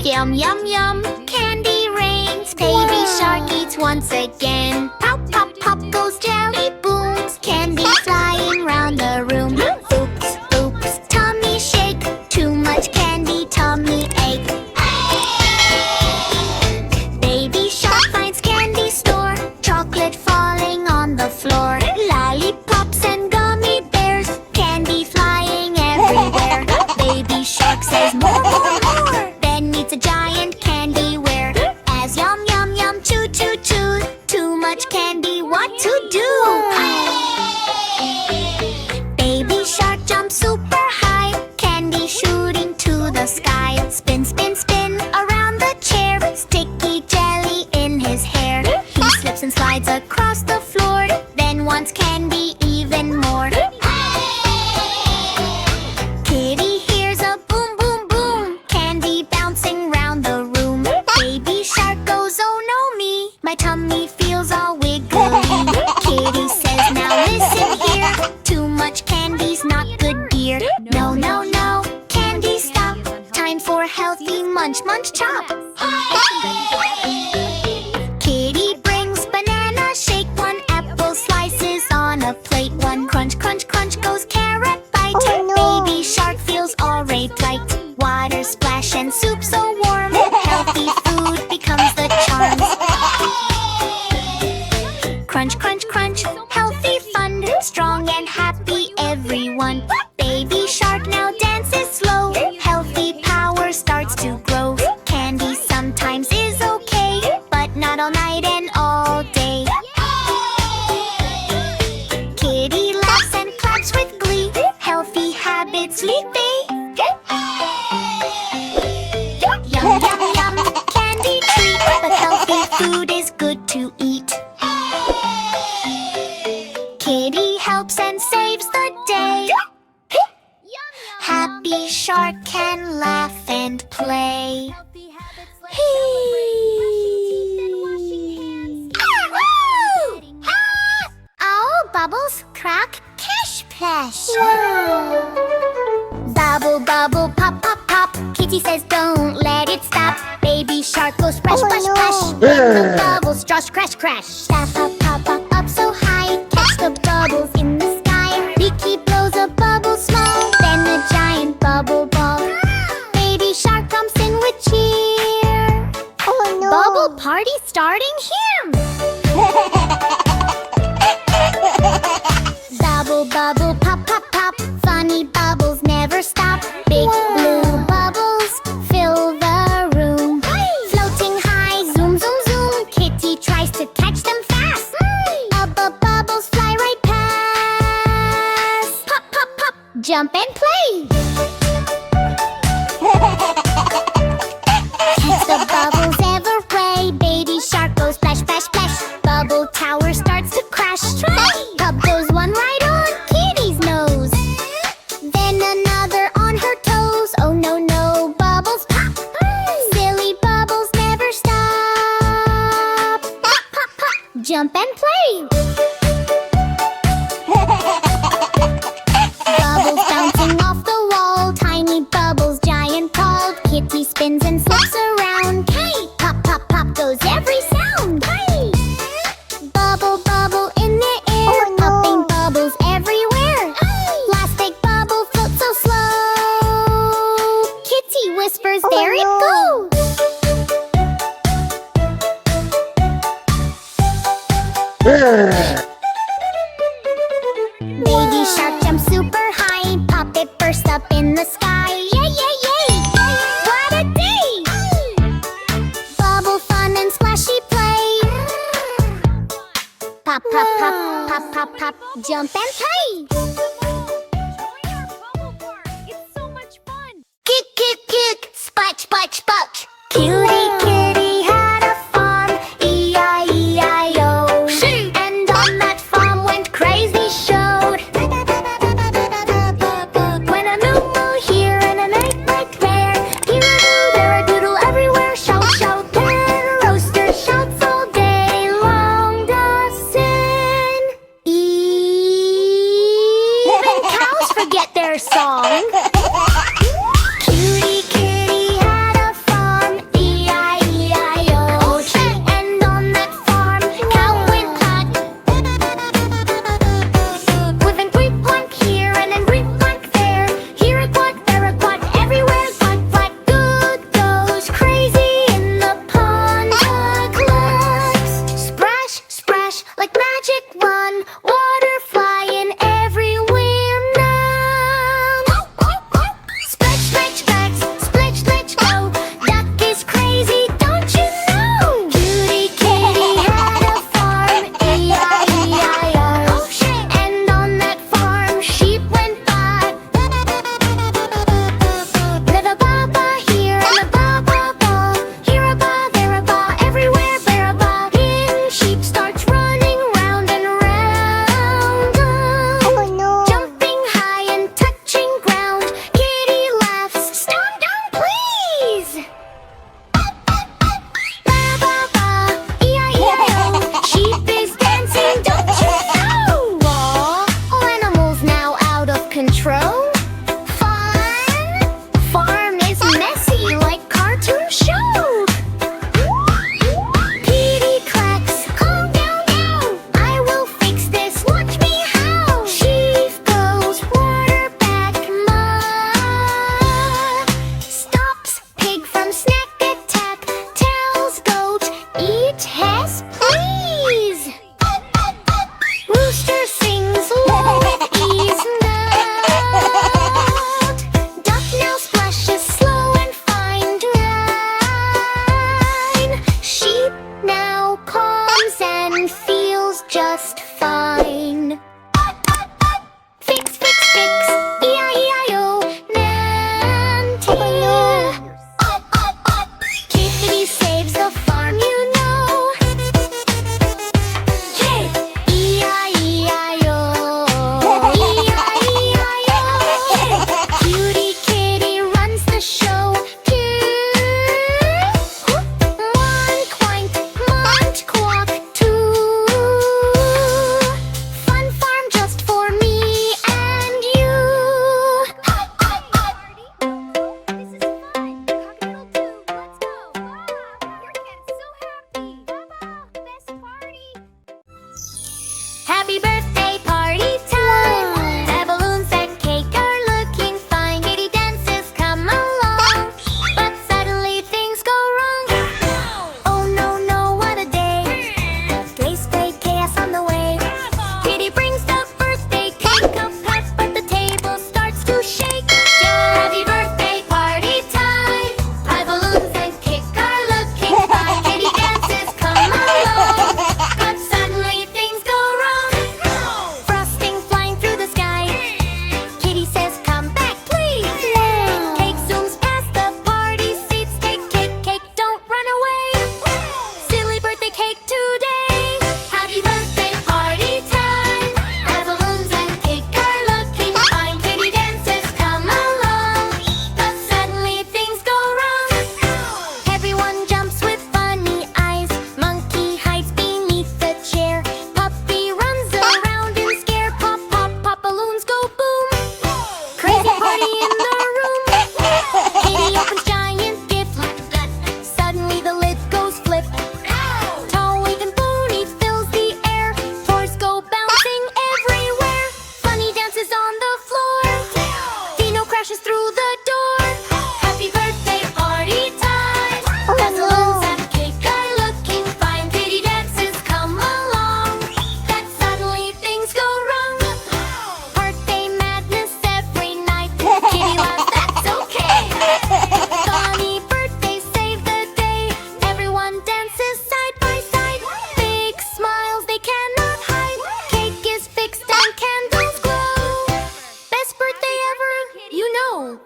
Yum, yum, yum, candy rains. Baby shark eats once again. Pop, pop, pop goes jelly booms. Candy flying round the room. Oops, oops, tummy shake. Too much candy, tummy ache. Baby shark finds candy store. Chocolate falling on the floor. Lollipops and gummy bears. Candy flying everywhere. Baby shark says more, more, more. Then eats a giant candy where as yum, yum, yum, chew, chew, chew. Too much candy, what to do? Baby shark jumps super high. Candy shooting to the sky. Spin, spin, spin around the chair. Sticky jelly in his hair. He slips and slides across the floor. Then wants candy even more. Kitty hears a boom, boom, boom. Candy bouncing round the room. Baby shark goes, oh no me. My tummy feels all wiggly. Kitty says, now listen here. Too much candy's not good, dear. No, no, no, candy stop. Time for healthy munch, munch, chop. Kitty brings banana shake. One apple slices on a plate. One crunch, crunch, crunch goes carrot bite. Baby shark feels all right. Water splash and soup so warm. Healthy food becomes the charm. Crunch, crunch, crunch, healthy fun. Strong and happy everyone. Baby shark now dances slow. Healthy power starts to grow. Candy sometimes is okay, but not all night and all day. Kitty laughs and claps with glee. Healthy habits lead me. Yum, yum, yum, candy treat. But healthy food is good to eat. Kitty helps and saves the day. Happy shark can laugh and play. Oh, bubbles, crack, cash, plash. Bubble, bubble, pop, pop, pop. Kitty says don't let it stop. Baby shark goes splash, splash, splash. The bubbles just crash, crash. Step up, pop, pop, up so high. Catch the bubbles in the sky. Ricky blows a bubble small. Then a giant bubble ball. Baby shark comes in with cheer. Oh no! Bubble party starting here. Bubble, bubble, pop, pop, pop. Funny bubbles never stop. Big blue bubbles fill the room. Floating high, zoom, zoom, zoom. Kitty tries to catch them fast. Bubbles fly right past. Pop, pop, pop, jump and play. Catch the bubbles every. Baby shark goes splash, splash, splash. Bubble tower starts to crash. Pop goes one right on Kitty's nose. Then another on her toes. Oh no, no, bubbles pop. Silly bubbles never stop. Pop, pop, pop, jump and play. Bubbles bouncing off the wall. Tiny bubbles, giant called. Kitty spins and flips around. Hey, pop, pop, pop goes every sound. Hey, bubble, bubble in the air. Popping bubbles everywhere. Plastic bubble floats so slow. Kitty whispers, there it goes. Baby shark jumps super high. Pop it burst up in the sky. Yay, yay, yay! What a day! Bubble fun and splashy play. Pop, pop, pop, pop, pop, pop, jump and play. It's so much fun. Kick, kick, kick, spot, spot, spot. Cutie kitty had a farm, E-I-E-I-O. And on that farm went crazy showed. When a moo moo here and an egg like there, here a doo, there a doodle everywhere. Shout, shout, then a rooster shouts all day long. Does sin even cows forget their song? Cutie kitty had a farm, everyone feels just fine. Fix, fix, fix, E-I-E-I-O, Nanty. Kitty saves the farm, you know. Hey! E-I-E-I-O, E-I-E-I-O. Cutie kitty runs the show, too. One quack, munch, quack, two. Fun farm just for me and you. This is fun. Cock-a-doodle-doo. Let's go. Wow, your cat is so happy. Baba, best party. Happy birthday party time! The balloons and cake are looking fine. Kitty dances come along, but suddenly things go wrong. Oh no, no, what a day! Display chaos on the way. Kitty brings the birthday cake up hot, but the table starts to shake. Happy birthday party time! High balloons and cake are looking fine. Kitty dances come along, but suddenly things go wrong. Frosting flying through the sky. Kitty says, "Come back, please." Cake zooms past the party seats. Cake, cake, cake, don't run away. Silly birthday cake today. Happy birthday party time. Our balloons and cake are looking fine. Kitty dances come along, but suddenly things go wrong. Everyone jumps with funny eyes. Monkey hides beneath the chair. Puppy runs around in scare. Pop, pop, pop, balloons go boom. Crazy party in the room. Kitty opens giant gift. Suddenly the lid goes flip. Tall waving pony fills the air. Toys go bouncing everywhere. Funny dances on the floor. Dino crashes through the door. Happy birthday party time. The balloons and cake are looking fine. Kitty dances come along, but suddenly things go wrong. Birthday madness every night. Kitty laughs, that's okay. Funny birthday save the day. Everyone dances side by side. Big smiles they cannot hide. Cake is fixed and candles glow. Best birthday ever, you know.